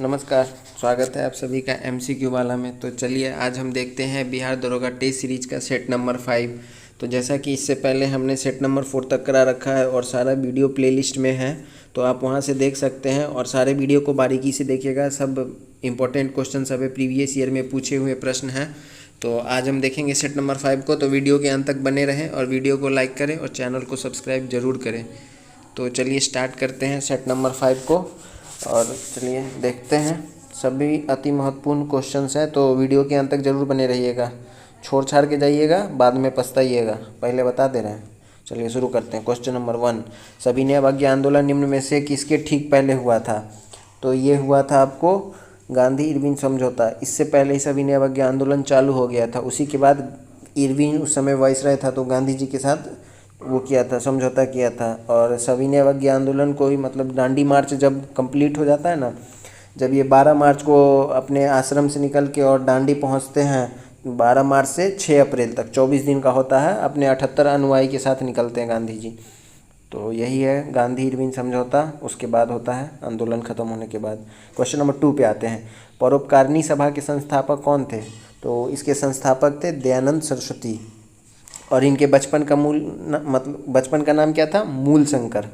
नमस्कार। स्वागत है आप सभी का एमसीक्यू वाला में। तो चलिए आज हम देखते हैं बिहार दरोगा टेस्ट सीरीज का सेट नंबर 5। तो जैसा कि इससे पहले हमने सेट नंबर 4 तक करा रखा है और सारा वीडियो प्लेलिस्ट में है, तो आप वहां से देख सकते हैं और सारे वीडियो को बारीकी से देखिएगा। सब इंपॉर्टेंट क्वेश्चन सब प्रीवियस ईयर में पूछे हुए प्रश्न हैं। तो आज हम देखेंगे सेट नंबर 5 को। तो वीडियो के अंत तक बने रहें और वीडियो को लाइक करें और चैनल को सब्सक्राइब जरूर करें। तो चलिए स्टार्ट करते हैं सेट नंबर 5 को और चलिए देखते हैं। सभी अति महत्वपूर्ण क्वेश्चंस हैं, तो वीडियो के अंत तक जरूर बने रहिएगा। छोड़ छाड़ के जाइएगा, बाद में पछताइएगा, पहले बता दे रहे हैं। चलिए शुरू करते हैं। क्वेश्चन नंबर 1, सविनय अवज्ञा आंदोलन निम्न में से किसके ठीक पहले हुआ था? तो ये हुआ था आपको गांधी इरविन समझौता। इससे पहले ही सविनय अवज्ञा आंदोलन चालू हो गया था। उसी के बाद इरविन उस समय वाइसराय था, तो गांधी जी के साथ वो किया था, समझौता किया था। और सविनय अवज्ञा आंदोलन को ही मतलब दांडी मार्च जब कंप्लीट हो जाता है ना, जब ये 12 मार्च को अपने आश्रम से निकल के और दांडी पहुंचते हैं, 12 मार्च से 6 अप्रैल तक 24 दिन का होता है, अपने 78 अनुयायी के साथ निकलते हैं गांधी जी। तो यही है गांधी इरविन समझौता। उसके बाद होता है आंदोलन ख़त्म होने के बाद। क्वेश्चन नंबर 2 पे आते हैं। परोपकारिणी सभा के संस्थापक कौन थे? तो इसके संस्थापक थे दयानंद सरस्वती। और इनके बचपन का मतलब बचपन का नाम क्या था? मूल शंकर।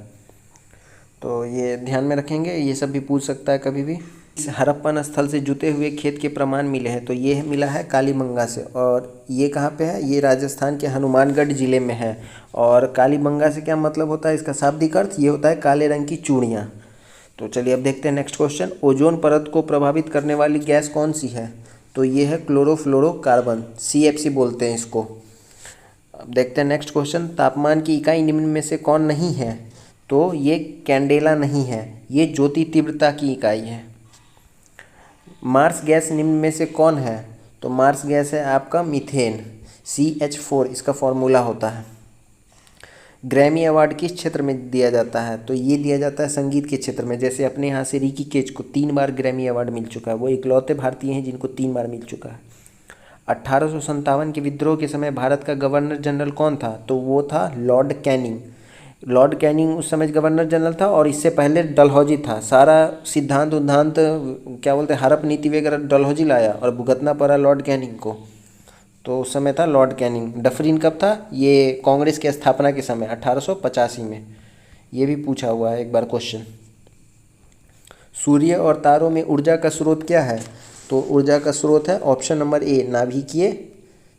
तो ये ध्यान में रखेंगे, ये सब भी पूछ सकता है कभी भी। इस हड़प्पन स्थल से जुते हुए खेत के प्रमाण मिले हैं, तो ये मिला है कालीबंगा से। और ये कहाँ पे है? ये राजस्थान के हनुमानगढ़ जिले में है। और कालीबंगा से क्या मतलब होता है? इसका शाब्दिक अर्थ ये होता है काले रंग की चूड़ियाँ। तो चलिए अब देखते हैं नेक्स्ट क्वेश्चन। ओजोन परत को प्रभावित करने वाली गैस कौन सी है? तो ये है क्लोरोफ्लोरोकार्बन, CFC बोलते हैं इसको। अब देखते हैं नेक्स्ट क्वेश्चन। तापमान की इकाई निम्न में से कौन नहीं है? तो ये कैंडेला नहीं है, ये ज्योति तीव्रता की इकाई है। मार्स गैस निम्न में से कौन है? तो मार्स गैस है आपका मीथेन, CH4 इसका फॉर्मूला होता है। ग्रैमी अवार्ड किस क्षेत्र में दिया जाता है? तो ये दिया जाता है संगीत के क्षेत्र में। जैसे अपने यहाँ से रिकी केज को 3 बार ग्रैमी अवार्ड मिल चुका है, वो इकलौते भारतीय हैं जिनको 3 बार मिल चुका है। 1857 के विद्रोह के समय भारत का गवर्नर जनरल कौन था? तो वो था लॉर्ड कैनिंग। लॉर्ड कैनिंग उस समय गवर्नर जनरल था और इससे पहले डलहौजी था। सारा सिद्धांत उद्धांत क्या बोलते हैं, हड़प नीति वगैरह डलहौजी लाया और भुगतना पड़ा लॉर्ड कैनिंग को। तो उस समय था लॉर्ड कैनिंग। डफरिन कब था? ये कांग्रेस की स्थापना के समय 1885 में। ये भी पूछा हुआ है एक बार क्वेश्चन। सूर्य और तारों में ऊर्जा का स्रोत क्या है? तो ऊर्जा का स्रोत है ऑप्शन नंबर ए, नाभिकीय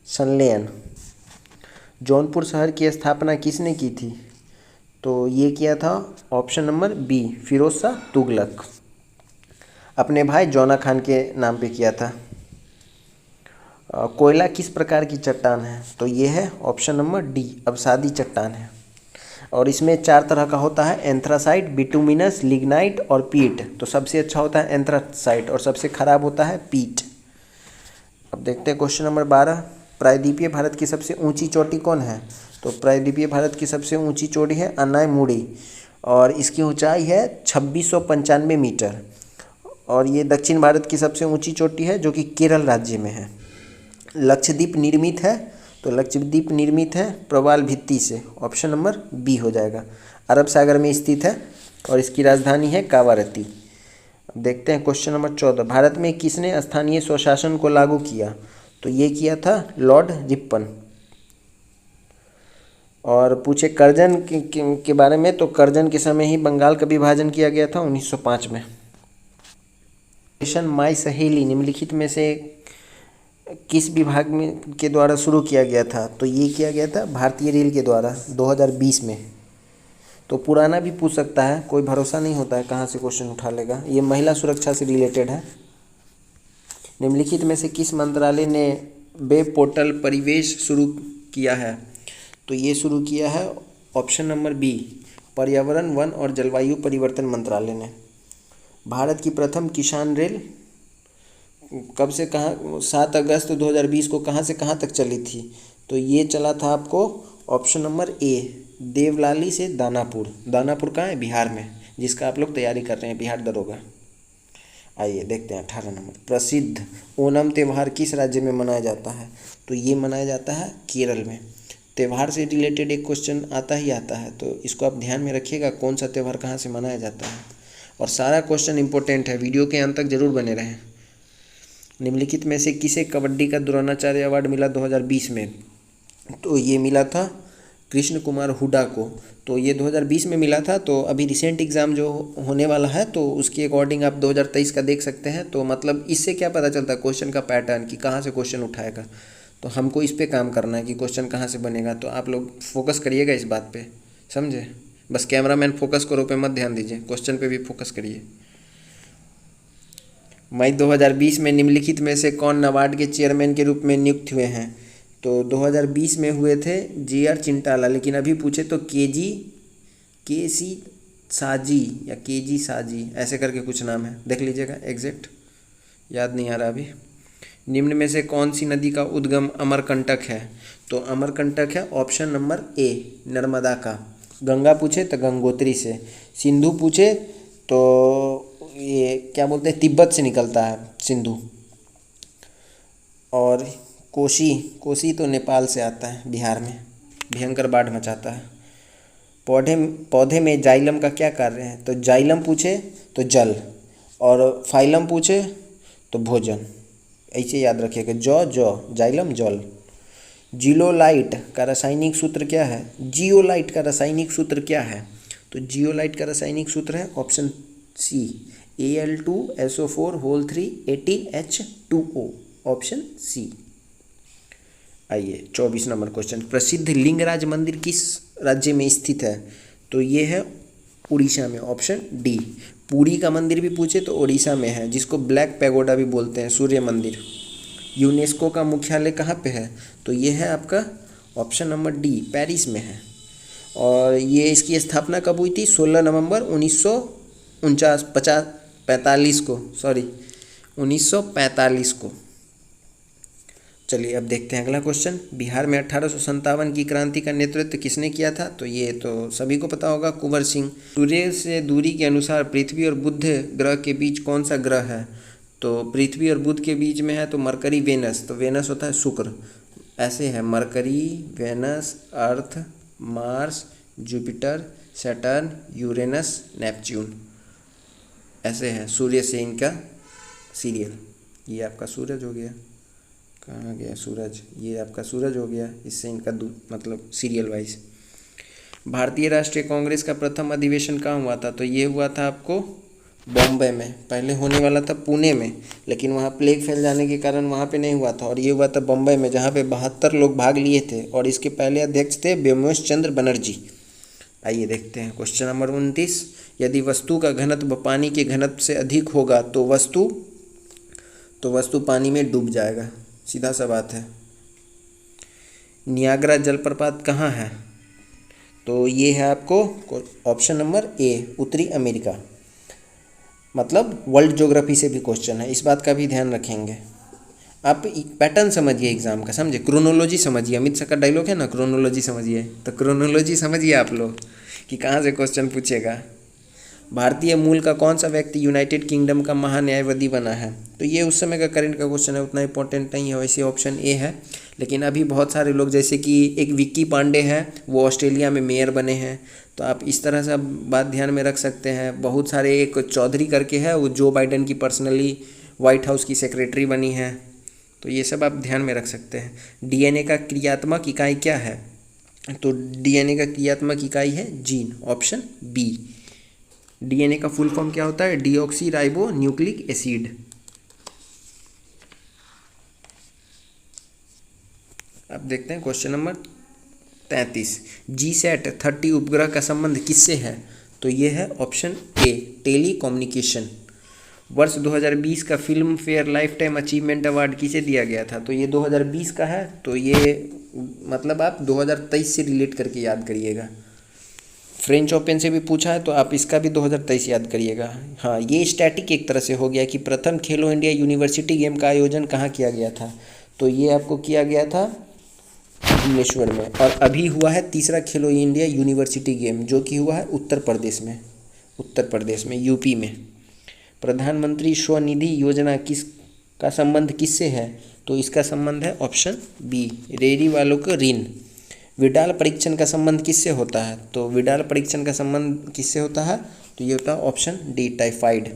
संलयन। जौनपुर शहर की स्थापना किसने की थी? तो ये किया था option number B, Firoz Shah Tughlaq. अपने भाई जौना खान के नाम पे किया था। कोयला किस प्रकार की चट्टान है? तो ये है ऑप्शन नंबर डी, अवसादी चट्टान है। और इसमें 4 तरह का होता है, एंथ्रासाइट, बिटुमिनस, लिग्नाइट और पीट। तो सबसे अच्छा होता है एंथ्रासाइट और सबसे खराब होता है पीट। अब देखते हैं क्वेश्चन नंबर 12। प्रायद्वीपीय भारत की सबसे ऊंची चोटी कौन है? तो प्रायद्वीपीय भारत की सबसे ऊंची चोटी है अनायमुड़ी और इसकी ऊंचाई है 2695 मीटर। और ये दक्षिण भारत की सबसे ऊंची चोटी है जो कि केरल राज्य में है। लक्षद्वीप निर्मित है, तो लक्षद्वीप निर्मित है प्रवाल भित्ति से, ऑप्शन नंबर बी हो जाएगा। अरब सागर में स्थित है और इसकी राजधानी है कावारती। अब देखते हैं क्वेश्चन नंबर 14। भारत में किसने स्थानीय स्वशासन को लागू किया? तो ये किया था लॉर्ड रिपन। और पूछे कर्जन के बारे में, तो कर्जन के समय ही बंगाल का विभाजन किया गया था 1905 में। मिशन माई सहेली निम्नलिखित में से किस विभाग में के द्वारा शुरू किया गया था? तो ये किया गया था भारतीय रेल के द्वारा 2020 में। तो पुराना भी पूछ सकता है, कोई भरोसा नहीं होता है कहाँ से क्वेश्चन उठा लेगा। ये महिला सुरक्षा से रिलेटेड है। निम्नलिखित में से किस मंत्रालय ने वेब पोर्टल परिवेश शुरू किया है? तो ये शुरू किया है ऑप्शन नंबर बी, पर्यावरण, वन और जलवायु परिवर्तन मंत्रालय ने। भारत की प्रथम किसान रेल कब से कहाँ, 7 अगस्त 2020 को कहाँ से कहाँ तक चली थी? तो ये चला था आपको ऑप्शन नंबर ए, देवलाली से दानापुर। दानापुर कहाँ है? बिहार में, जिसका आप लोग तैयारी कर रहे हैं, बिहार दरोगा। आइए देखते हैं 18 नंबर। प्रसिद्ध ओणम त्यौहार किस राज्य में मनाया जाता है? तो ये मनाया जाता है केरल में। त्यौहार से रिलेटेड एक क्वेश्चन आता ही आता है, तो इसको आप ध्यान में रखिएगा, कौन सा त्यौहार कहाँ से मनाया जाता है। और सारा क्वेश्चन इंपॉर्टेंट है, वीडियो के अंत तक जरूर बने रहें। निम्नलिखित में से किसे कबड्डी का द्रोणाचार्य अवार्ड मिला 2020 में? तो ये मिला था कृष्ण कुमार हुड्डा को। तो ये 2020 में मिला था। तो अभी रिसेंट एग्ज़ाम जो होने वाला है तो उसके अकॉर्डिंग आप 2023 का देख सकते हैं। तो मतलब इससे क्या पता चलता है क्वेश्चन का पैटर्न कि कहाँ से क्वेश्चन उठाएगा। तो हमको इस पे काम करना है कि क्वेश्चन कहाँ से बनेगा। तो आप लोग फोकस करिएगा इस बात पे, समझे। बस कैमरामैन फोकस करो पे मत ध्यान दीजिए, क्वेश्चन पे भी फोकस करिए। मई 2020 में निम्नलिखित में से कौन नाबार्ड के चेयरमैन के रूप में नियुक्त हुए हैं? तो 2020 में हुए थे JR चिंटाला, लेकिन अभी पूछे तो के सी साजी या KG साजी ऐसे करके कुछ नाम है, देख लीजिएगा, एग्जैक्ट याद नहीं आ रहा अभी। निम्न में से कौन सी नदी का उद्गम अमरकंटक है? तो अमरकंटक है ऑप्शन नंबर A, नर्मदा का। गंगा पूछे तो गंगोत्री से, सिंधु पूछे तो ये क्या बोलते हैं, तिब्बत से निकलता है सिंधु, और कोसी तो नेपाल से आता है, बिहार में भयंकर बाढ़ मचाता है। पौधे में जाइलम का क्या कार्य है? तो जाइलम पूछे तो जल, और फाइलम पूछे तो भोजन, ऐसे याद रखिएगा, जौ जाइलम जल। जियोलाइट का रासायनिक सूत्र क्या है? जियोलाइट का रासायनिक सूत्र क्या है? तो जियोलाइट का रासायनिक सूत्र है option C, Al2SO4 18H2O, option C। आइए 24 नंबर क्वेश्चन, प्रसिद्ध लिंगराज मंदिर किस राज्य में स्थित है? तो ये है उड़ीसा में, ऑप्शन D। पुरी का मंदिर भी पूछे तो उड़ीसा में है, जिसको ब्लैक पैगोडा भी बोलते हैं, सूर्य मंदिर। यूनेस्को का मुख्यालय कहाँ पे है? तो ये है आपका ऑप्शन नंबर D, पेरिस में है। और ये इसकी स्थापना कब हुई थी? 16 नवंबर 1945 को। चलिए अब देखते हैं अगला क्वेश्चन। बिहार में 1857 की क्रांति का नेतृत्व किसने किया था? तो ये तो सभी को पता होगा, कुंवर सिंह। सूर्य से दूरी के अनुसार पृथ्वी और बुध ग्रह के बीच कौन सा ग्रह है? तो पृथ्वी और बुध के बीच में है तो मरकरी, वेनस। तो वेनस होता है शुक्र, ऐसे है Mercury, Venus, Earth, Mars, Jupiter, Saturn, Uranus, Neptune, ऐसे है सूर्य से इनका सीरियल। ये आपका सूरज हो गया, कहाँ गया सूरज, ये आपका सूरज हो गया, इससे इनका मतलब सीरियल वाइज। भारतीय राष्ट्रीय कांग्रेस का प्रथम अधिवेशन कहाँ हुआ था? तो ये हुआ था आपको बॉम्बे में, पहले होने वाला था पुणे में, लेकिन वहाँ प्लेग फैल जाने के कारण वहाँ पे नहीं हुआ था, और ये हुआ था बॉम्बे में, जहाँ पे 72 लोग भाग लिए थे, और इसके पहले अध्यक्ष थे ब्योमेश चंद्र बनर्जी। आइए देखते हैं क्वेश्चन नंबर 29, यदि वस्तु का घनत्व पानी के घनत्व से अधिक होगा तो वस्तु पानी में डूब जाएगा, सीधा सा बात है। नियाग्रा जलप्रपात कहाँ है? तो ये है आपको ऑप्शन नंबर A, उत्तरी अमेरिका। मतलब वर्ल्ड ज्योग्राफी से भी क्वेश्चन है, इस बात का भी ध्यान रखेंगे। आप पैटर्न समझिए एग्जाम का, समझे, क्रोनोलॉजी समझिए। अमित शाह का डायलॉग है ना, क्रोनोलॉजी समझिए, तो क्रोनोलॉजी समझिए आप लोग कि कहाँ से क्वेश्चन पूछेगा। भारतीय मूल का कौन सा व्यक्ति यूनाइटेड किंगडम का महान्यायवादी बना है? तो ये उस समय का करंट का क्वेश्चन है, उतना इंपॉर्टेंट नहीं है, वैसे ऑप्शन A है। लेकिन अभी बहुत सारे लोग, जैसे कि एक विक्की पांडे हैं, वो ऑस्ट्रेलिया में मेयर बने हैं, तो आप इस तरह से बात ध्यान में रख सकते हैं। बहुत सारे, एक चौधरी करके है, वो जो बाइडेन की पर्सनली व्हाइट हाउस की सेक्रेटरी बनी है, तो ये सब आप ध्यान में रख सकते हैं। DNA का क्रियात्मक इकाई क्या है? तो DNA का क्रियात्मक इकाई है जीन, ऑप्शन B। DNA का फुल फॉर्म क्या होता है? Deoxy ribo nucleic acid. अब देखते हैं क्वेश्चन नंबर 33, GSAT 30 उपग्रह का संबंध किससे है? तो ये है ऑप्शन A, टेली कम्युनिकेशन। वर्ष 2020 का film fair life time achievement award किसे दिया गया था? तो ये 2020 का है, तो ये मतलब आप 2023 से रिलेट करके याद करिएगा। फ्रेंच ओपन से भी पूछा है, तो आप इसका भी 2023 याद करिएगा। हाँ, ये स्टैटिक एक तरह से हो गया कि प्रथम खेलो इंडिया यूनिवर्सिटी गेम का आयोजन कहाँ किया गया था? तो ये आपको किया गया था भुवनेश्वर में, और अभी हुआ है तीसरा खेलो इंडिया यूनिवर्सिटी गेम, जो कि हुआ है उत्तर प्रदेश में यूपी में। प्रधानमंत्री स्वनिधि योजना का संबंध किससे है? तो इसका संबंध है ऑप्शन B, रेहड़ी वालों को ऋण। विडाल परीक्षण का संबंध किससे होता है? तो विडाल परीक्षण का संबंध किससे होता है? तो ये होता है ऑप्शन डी, टाइफाइड।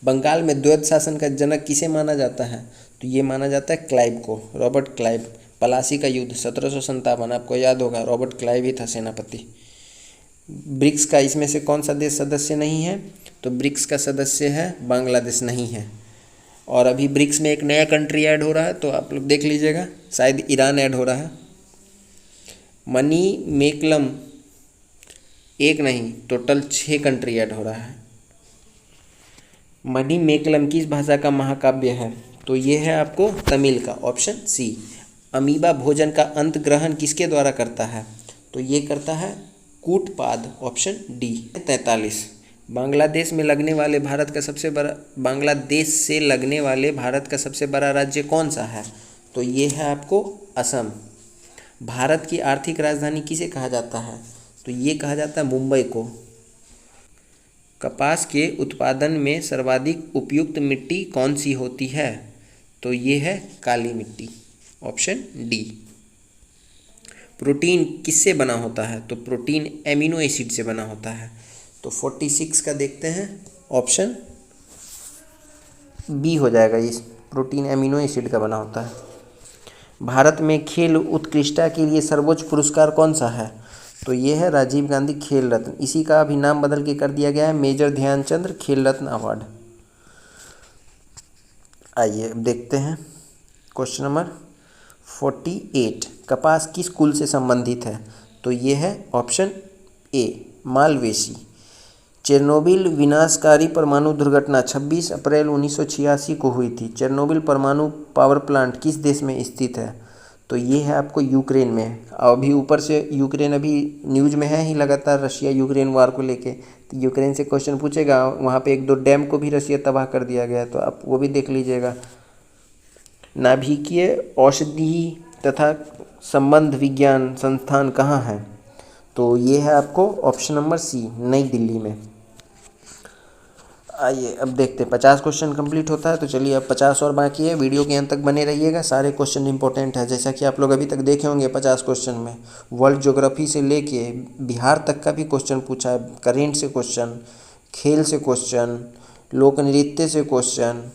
बंगाल में द्वैध शासन का जनक किसे माना जाता है? तो ये माना जाता है क्लाइव को, रॉबर्ट क्लाइव। पलासी का युद्ध 1757, आपको याद होगा, रॉबर्ट क्लाइव ही था सेनापति। ब्रिक्स का इसमें से कौन सा देश सदस्य नहीं है? तो ब्रिक्स का सदस्य है बांग्लादेश, नहीं है। और अभी ब्रिक्स में एक नया कंट्री ऐड हो रहा है, तो आप लोग देख लीजिएगा, शायद ईरान ऐड हो रहा है। मनी मेकलम एक नहीं, टोटल 6 कंट्री ऐड हो रहा है। मनी मेकलम किस भाषा का महाकाव्य है? तो ये है आपको तमिल का, ऑप्शन सी। अमीबा भोजन का अंत ग्रहण किसके द्वारा करता है? तो ये करता है कूटपाद, ऑप्शन डी। 43, बांग्लादेश से लगने वाले भारत का सबसे बड़ा राज्य कौन सा है? तो ये है आपको असम। भारत की आर्थिक राजधानी किसे कहा जाता है? तो ये कहा जाता है मुंबई को। कपास के उत्पादन में सर्वाधिक उपयुक्त मिट्टी कौन सी होती है? तो ये है काली मिट्टी, ऑप्शन डी। प्रोटीन किससे बना होता है? तो प्रोटीन एमिनो एसिड से बना होता है। तो 46 का देखते हैं, ऑप्शन बी हो जाएगा, इस प्रोटीन एमिनो एसिड का बना होता है। भारत में खेल उत्कृष्टता के लिए सर्वोच्च पुरस्कार कौन सा है? तो ये है राजीव गांधी खेल रत्न। इसी का अभी नाम बदल के कर दिया गया है मेजर ध्यानचंद खेल रत्न अवार्ड। आइए अब देखते हैं क्वेश्चन नंबर 48, कपास किस कुल से संबंधित है? तो ये है ऑप्शन ए, मालवेसी। चेरनोबिल विनाशकारी परमाणु दुर्घटना 26 अप्रैल 1986 को हुई थी। चेरनोबिल परमाणु पावर प्लांट किस देश में स्थित है? तो ये है आपको यूक्रेन में। अभी ऊपर से यूक्रेन अभी न्यूज़ में है ही लगातार, रशिया यूक्रेन वार को लेके। तो यूक्रेन से क्वेश्चन पूछेगा, वहाँ पे 1-2 डैम को भी रशिया तबाह कर दिया गया है, तो आप वो भी देख लीजिएगा। नाभिकीय औषधि तथा संबंध विज्ञान संस्थान कहाँ है? तो ये है आपको ऑप्शन नंबर सी, नई दिल्ली में। आइए अब देखते हैं, 50 क्वेश्चन कंप्लीट होता है। तो चलिए अब 50 और बाकी है। वीडियो के अंत तक बने रहिएगा, सारे क्वेश्चन इंपॉर्टेंट है। जैसा कि आप लोग अभी तक देखे होंगे 50 क्वेश्चन में वर्ल्ड ज्योग्राफी से लेके बिहार तक का भी क्वेश्चन पूछा है, करेंट से क्वेश्चन, खेल से क्वेश्चन, लोक नृत्य से क्वेश्चन,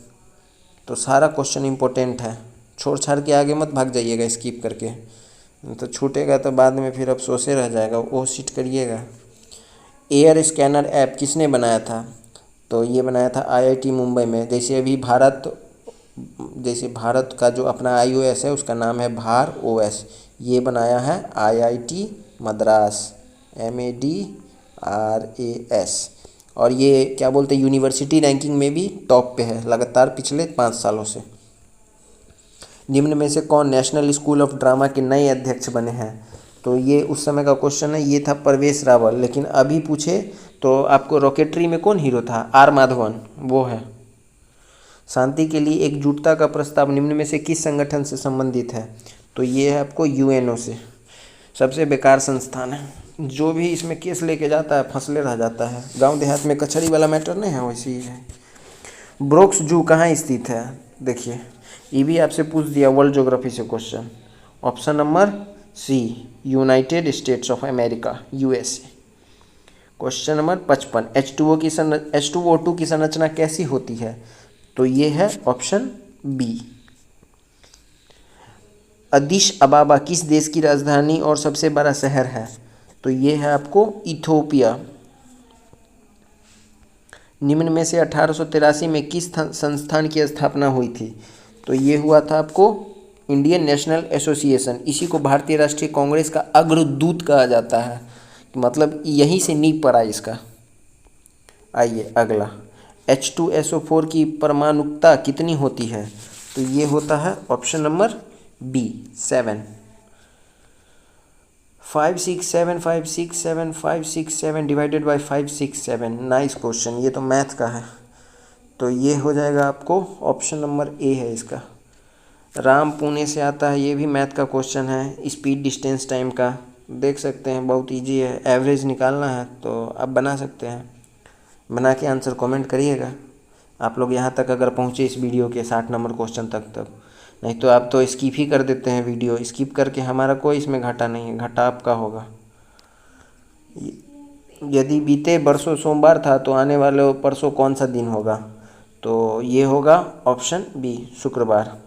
तो सारा क्वेश्चन इंपॉर्टेंट है। छोड़ छाड़ के आगे मत भाग जाइएगा स्किप करके, तो छूटेगा तो बाद में फिर अफसोसे रह जाएगा, वो सीट करिएगा। एयर स्कैनर ऐप किसने बनाया था? तो ये बनाया था आईआईटी मुंबई में। जैसे भारत का जो अपना iOS है उसका नाम है भार OS, ये बनाया है आईआईटी मद्रास, MADRAS। और ये क्या बोलते हैं, यूनिवर्सिटी रैंकिंग में भी टॉप पे है लगातार पिछले 5 सालों से। निम्न में से कौन नेशनल स्कूल ऑफ ड्रामा के नए अध्यक्ष बने हैं? तो ये उस समय का क्वेश्चन है, ये था परवेश रावल। लेकिन अभी पूछे तो आपको रॉकेटरी में कौन हीरो था? आर माधवन, वो है। शांति के लिए एकजुटता का प्रस्ताव निम्न में से किस संगठन से संबंधित है? तो ये है आपको UNO से। सबसे बेकार संस्थान है, जो भी इसमें केस लेके जाता है फंसले रह जाता है। गांव देहात में कचहरी वाला मैटर नहीं है, वैसे ही है। ब्रोक्स जू कहाँ स्थित है? देखिए ये भी आपसे पूछ दिया वर्ल्ड ज्योग्राफी से question, option number C, United States of America, USA। Question number 55, H2O2 की संरचना कैसी होती है? तो ये है ऑप्शन बी। अदिश अबाबा किस देश की राजधानी और सबसे बड़ा शहर है? तो ये है आपको इथोपिया। निम्न में से 1883 में किस संस्थान की स्थापना हुई थी? तो ये हुआ था आपको इंडियन नेशनल एसोसिएशन। इसी को भारतीय राष्ट्रीय कांग्रेस का अग्रदूत कहा जाता है, मतलब यहीं से नींव पड़ा इसका। आइए अगला, H2SO4 की परमाणुकता कितनी होती है? तो ये होता है option number B, 7। 567 divided by 567, nice question, ये तो मैथ का है। तो ये हो जाएगा आपको ऑप्शन नंबर ए है इसका। राम पुणे से आता है, ये भी मैथ का क्वेश्चन है, स्पीड डिस्टेंस टाइम का। देख सकते हैं बहुत इजी है, एवरेज निकालना है तो आप बना सकते हैं। बना के आंसर कमेंट करिएगा आप लोग यहाँ तक अगर पहुँचे इस वीडियो के 60 नंबर क्वेश्चन तक। तब नहीं तो आप तो स्किप ही कर देते हैं वीडियो। स्किप करके हमारा कोई इसमें घाटा नहीं है, घाटा आपका होगा। यदि बीते बरसों सोमवार था तो आने वाले परसों कौन सा दिन होगा? तो ये होगा ऑप्शन बी, शुक्रवार।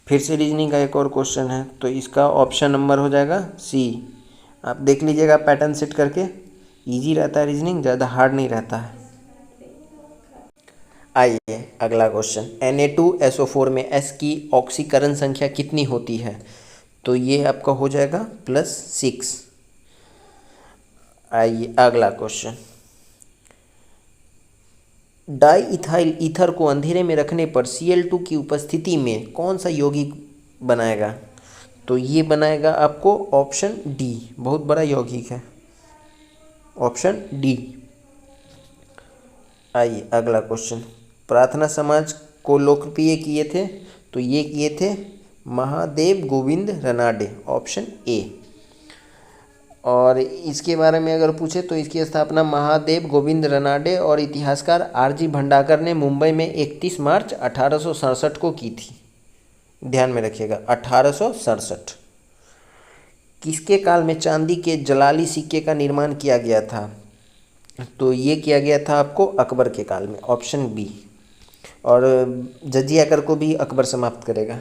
फिर से रीजनिंग का एक और क्वेश्चन है, तो इसका ऑप्शन नंबर हो जाएगा सी। आप देख लीजिएगा पैटर्न सेट करके, इजी रहता है रीजनिंग, ज़्यादा हार्ड नहीं रहता है। आइए अगला क्वेश्चन, Na2SO4 में S की ऑक्सीकरण संख्या कितनी होती है? तो ये आपका हो जाएगा +6। आइए अगला क्वेश्चन, डाई इथाइल ईथर को अंधेरे में रखने पर Cl2 की उपस्थिति में कौन सा यौगिक बनाएगा? तो ये बनाएगा आपको ऑप्शन डी, बहुत बड़ा यौगिक है, ऑप्शन डी। आइए अगला क्वेश्चन, प्रार्थना समाज को लोकप्रिय किए थे? तो ये किए थे महादेव गोविंद रनाडे, ऑप्शन ए। और इसके बारे में अगर पूछे तो इसकी स्थापना महादेव गोविंद रनाडे और इतिहासकार आरजी भंडाकर ने मुंबई में 31 मार्च 1867 को की थी। ध्यान में रखिएगा 1867। किसके काल में चांदी के जलाली सिक्के का निर्माण किया गया था? तो ये किया गया था आपको अकबर के काल में, ऑप्शन बी। और जजिया कर को भी अकबर समाप्त करेगा।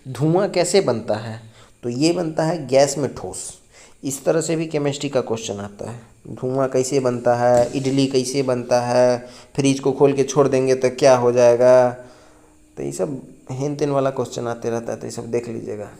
धुआं कैसे बनता है? तो ये बनता है गैस में ठोस। इस तरह से भी केमिस्ट्री का क्वेश्चन आता है, धुआं कैसे बनता है, इडली कैसे बनता है, फ्रिज को खोल के छोड़ देंगे तो क्या हो जाएगा। तो ये सब हेन तेन वाला क्वेश्चन आते रहता है, तो ये सब देख लीजिएगा,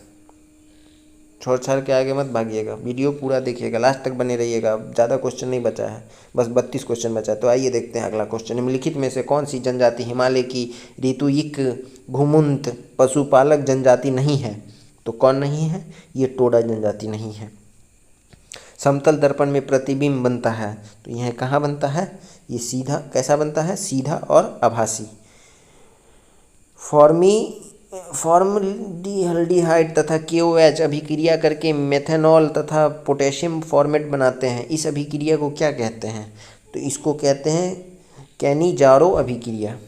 छोड़ छाड़ के आगे मत भागिएगा, वीडियो पूरा देखिएगा, लास्ट तक बने रहिएगा। ज़्यादा क्वेश्चन नहीं बचा है, बस 32 क्वेश्चन बचा है। तो आइए देखते हैं अगला क्वेश्चन, निम्नलिखित में से कौन सी जनजाति हिमालय की ऋतुइक घुमुंत पशुपालक जनजाति नहीं है? तो कौन नहीं है? ये टोडा जनजाति नहीं है। समतल दर्पण में प्रतिबिंब बनता है, तो यह कहाँ बनता है? ये सीधा, कैसा बनता है? सीधा और आभासी। फॉर्मल्डिहाइड तथा KOH अभिक्रिया करके मेथनॉल तथा पोटेशियम फॉर्मेट बनाते हैं, इस अभिक्रिया को क्या कहते हैं? तो इसको कहते हैं कैनिजारो अभिक्रिया।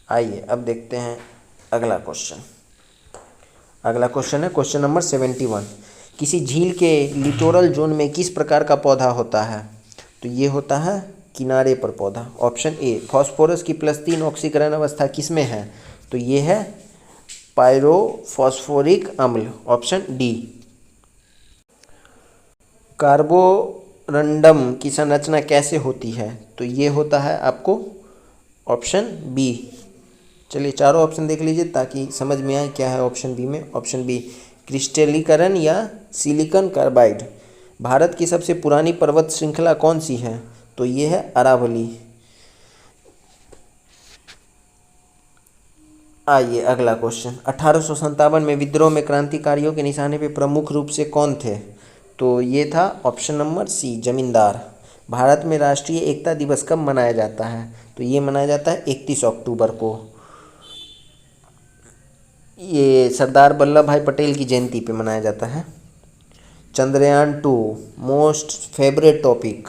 आइए अब देखते हैं अगला क्वेश्चन। अगला क्वेश्चन है क्वेश्चन नंबर 71, किसी झील के लिटोरल जोन में किस प्रकार का पौधा होता है? तो ये होता है किनारे पर पौधा, ऑप्शन ए। फास्फोरस की +3 ऑक्सीकरण अवस्था किसमें है? तो ये है पायरोफॉस्फोरिक अम्ल, ऑप्शन डी। कार्बोरंडम की संरचना कैसे होती है? तो ये होता है आपको ऑप्शन बी। चलिए चारों ऑप्शन देख लीजिए ताकि समझ में आए क्या है ऑप्शन बी में। ऑप्शन बी, क्रिस्टलीकरण या सिलिकॉन कार्बाइड। भारत की सबसे पुरानी पर्वत श्रृंखला कौन सी है? तो ये है अरावली। आइए अगला क्वेश्चन, 1857 में विद्रोह में क्रांतिकारियों के निशाने पे प्रमुख रूप से कौन थे? तो ये था ऑप्शन नंबर सी, जमींदार। भारत में राष्ट्रीय एकता दिवस कब मनाया जाता है? तो ये मनाया जाता है 31 अक्टूबर को। ये सरदार वल्लभ भाई पटेल की जयंती पे मनाया जाता है। चंद्रयान 2 मोस्ट फेवरेट टॉपिक,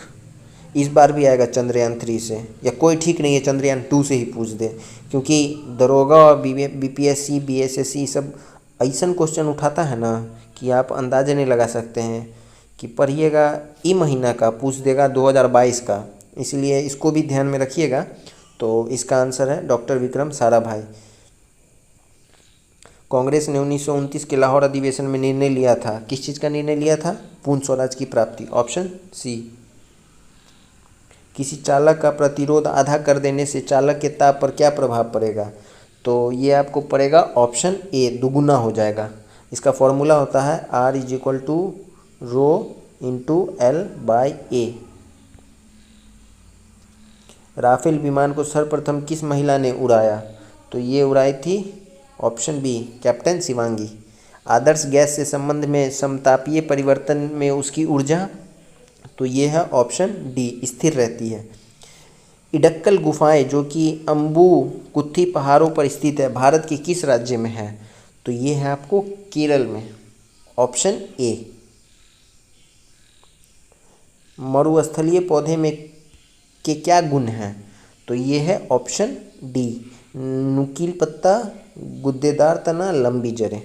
इस बार भी आएगा चंद्रयान 3 से, या कोई ठीक नहीं है चंद्रयान 2 से ही पूछ दे, क्योंकि दरोगा और BPSC BSSC सब ऐसा क्वेश्चन उठाता है ना कि आप अंदाजे नहीं लगा सकते हैं कि पढ़िएगा ई महीना का पूछ देगा 2022 का, इसलिए इसको भी ध्यान में रखिएगा। तो इसका आंसर है डॉक्टर विक्रम साराभाई। कांग्रेस ने 1929 के लाहौर अधिवेशन में निर्णय लिया था, किस चीज़ का निर्णय लिया था? पूर्ण स्वराज की प्राप्ति, ऑप्शन सी। किसी चालक का प्रतिरोध आधा कर देने से चालक के ताप पर क्या प्रभाव पड़ेगा? तो ये आपको पड़ेगा ऑप्शन ए, दुगुना हो जाएगा। इसका फॉर्मूला होता है R = ρ/L/A। राफेल विमान को सर्वप्रथम किस महिला ने उड़ाया? तो ये उड़ाई थी ऑप्शन बी, कैप्टन शिवांगी। आदर्श गैस से संबंध में समतापीय परिवर्तन में उसकी ऊर्जा? तो ये है ऑप्शन डी, स्थिर रहती है। इडक्कल गुफाएं जो कि अम्बुकुथी पहाड़ों पर स्थित है, भारत के किस राज्य में है? तो ये है आपको केरल में, ऑप्शन ए। मरुस्थलीय पौधे में के क्या गुण हैं? तो ये है ऑप्शन डी, नुकील पत्ता, गुद्देदार तना, लंबी जड़ें।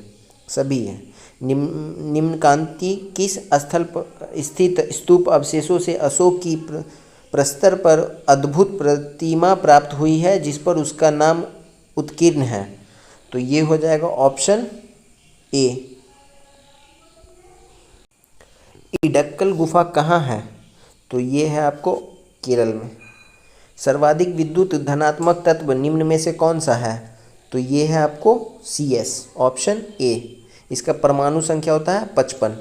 सभी है। निम्नकांति किस स्थल पर स्थित स्तूप अवशेषों से अशोक की प्रस्तर पर अद्भुत प्रतिमा प्राप्त हुई है जिस पर उसका नाम उत्कीर्ण है? तो ये हो जाएगा ऑप्शन ए। इडक्कल गुफा कहाँ है? तो ये है आपको केरल में। सर्वाधिक विद्युत धनात्मक तत्व निम्न में से कौन सा है? तो ये है आपको CS, ऑप्शन ए। इसका परमाणु संख्या होता है 55।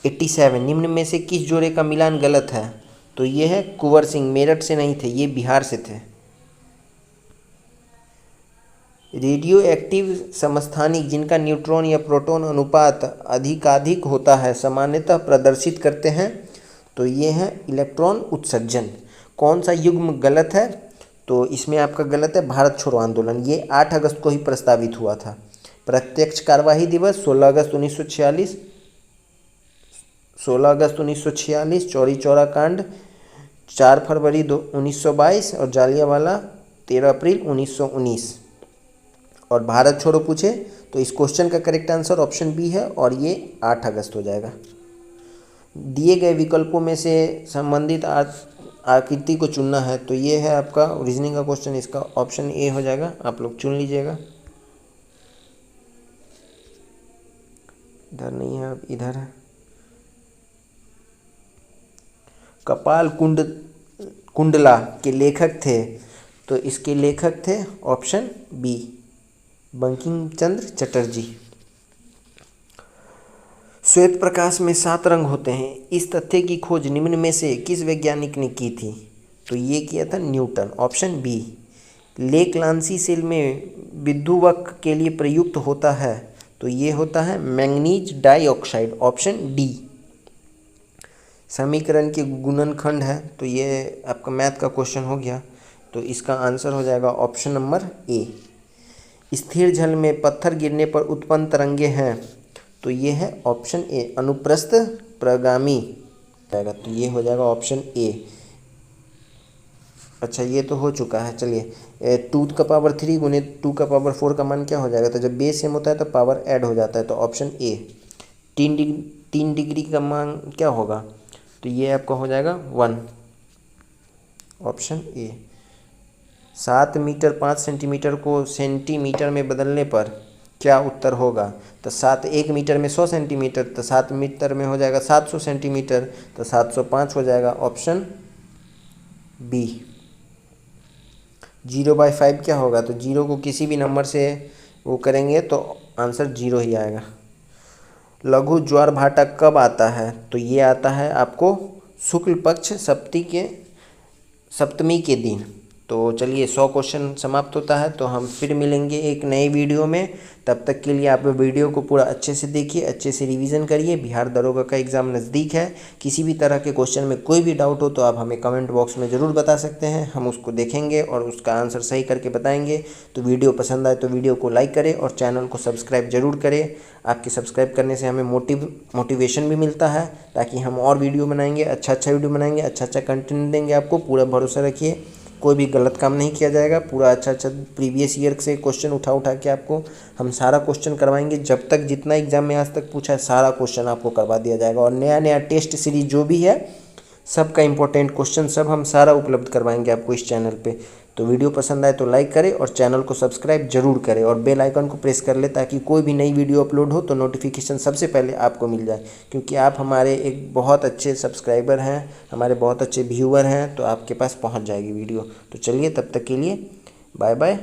87 निम्न में से किस जोड़े का मिलान गलत है? तो ये है कुंवर सिंह, मेरठ से नहीं थे, ये बिहार से थे। रेडियो एक्टिव समस्थानिक जिनका न्यूट्रॉन या प्रोटॉन अनुपात अधिकाधिक होता है सामान्यतः प्रदर्शित करते हैं? तो ये है इलेक्ट्रॉन उत्सर्जन। कौन सा युग्म गलत है? तो इसमें आपका गलत है भारत छोड़ो आंदोलन, ये 8 अगस्त को ही प्रस्तावित हुआ था। प्रत्यक्ष कार्यवाही दिवस 16 अगस्त 1946, 16 अगस्त 1946, चौरी चौरा कांड 4 फरवरी 1922 और जालियांवाला 13 अप्रैल 1919। और भारत छोड़ो पूछे तो इस क्वेश्चन का करेक्ट आंसर ऑप्शन बी है और ये 8 अगस्त हो जाएगा। दिए गए विकल्पों में से संबंधित आकृति को चुनना है, तो ये है आपका रीजनिंग का क्वेश्चन, इसका ऑप्शन ए हो जाएगा, आप लोग चुन लीजिएगा। इधर नहीं है, अब इधर है। कपाल कुंडला के लेखक थे, तो इसके लेखक थे ऑप्शन बी, बंकिम चंद्र चटर्जी। श्वेत प्रकाश में 7 रंग होते हैं, इस तथ्य की खोज निम्न में से किस वैज्ञानिक ने की थी? तो ये किया था Newton, option B. Leclanche cell में विद्युवक के लिए प्रयुक्त होता है, तो ये होता है मैंगनीज डाइऑक्साइड, ऑप्शन डी। समीकरण के गुणनखंड है, तो ये आपका मैथ का क्वेश्चन हो गया, तो इसका आंसर हो जाएगा ऑप्शन नंबर ए। स्थिर जल में पत्थर गिरने पर उत्पन्न तरंगे हैं, तो ये है ऑप्शन ए, अनुप्रस्थ प्रगामी जाएगा, तो ये हो जाएगा ऑप्शन ए। अच्छा ये तो हो चुका है, चलिए 2⁻³ गुने 2⁻4 का मान क्या हो जाएगा? तो जब बेस सेम होता है तो पावर ऐड हो जाता है, तो ऑप्शन ए। 3 डिग्री का मान क्या होगा? तो ये आपका हो जाएगा 1, ऑप्शन ए। 7 मीटर 5 सेंटीमीटर को सेंटीमीटर में बदलने पर क्या उत्तर होगा? तो 7 1 मीटर में 100 सेंटीमीटर, तो 7 मीटर में हो जाएगा 700 सेंटीमीटर, तो 705 हो जाएगा, ऑप्शन बी। 0/5 क्या होगा? तो 0 को किसी भी नंबर से वो करेंगे तो आंसर 0 ही आएगा। लघु ज्वार भाटा कब आता है? तो ये आता है आपको शुक्ल पक्ष सप्तमी के दिन। तो चलिए 100 क्वेश्चन समाप्त होता है, तो हम फिर मिलेंगे एक नई वीडियो में। तब तक के लिए आप वीडियो को पूरा अच्छे से देखिए, अच्छे से रिवीजन करिए। बिहार दरोगा का एग्ज़ाम नज़दीक है, किसी भी तरह के क्वेश्चन में कोई भी डाउट हो तो आप हमें कमेंट बॉक्स में ज़रूर बता सकते हैं, हम उसको देखेंगे और उसका आंसर सही करके बताएंगे। तो वीडियो पसंद आए तो वीडियो को लाइक करें और चैनल को सब्सक्राइब जरूर करें। आपके सब्सक्राइब करने से हमें मोटिवेशन भी मिलता है, ताकि हम और वीडियो बनाएंगे, अच्छा वीडियो बनाएंगे, अच्छा कंटेंट देंगे आपको। पूरा भरोसा रखिए, कोई भी गलत काम नहीं किया जाएगा। पूरा अच्छा प्रीवियस ईयर से क्वेश्चन उठा के आपको हम सारा क्वेश्चन करवाएंगे। जब तक जितना एग्जाम में आज तक पूछा है सारा क्वेश्चन आपको करवा दिया जाएगा। और नया टेस्ट सीरीज जो भी है सबका इंपॉर्टेंट क्वेश्चन सब हम सारा उपलब्ध करवाएंगे आपको इस चैनल पे। तो वीडियो पसंद आए तो लाइक करें और चैनल को सब्सक्राइब जरूर करें और बेल आइकन को प्रेस कर ले, ताकि कोई भी नई वीडियो अपलोड हो तो नोटिफिकेशन सबसे पहले आपको मिल जाए। क्योंकि आप हमारे एक बहुत अच्छे सब्सक्राइबर हैं, हमारे बहुत अच्छे व्यूअर हैं, तो आपके पास पहुंच जाएगी वीडियो। तो चलिए तब तक के लिए बाय बाय।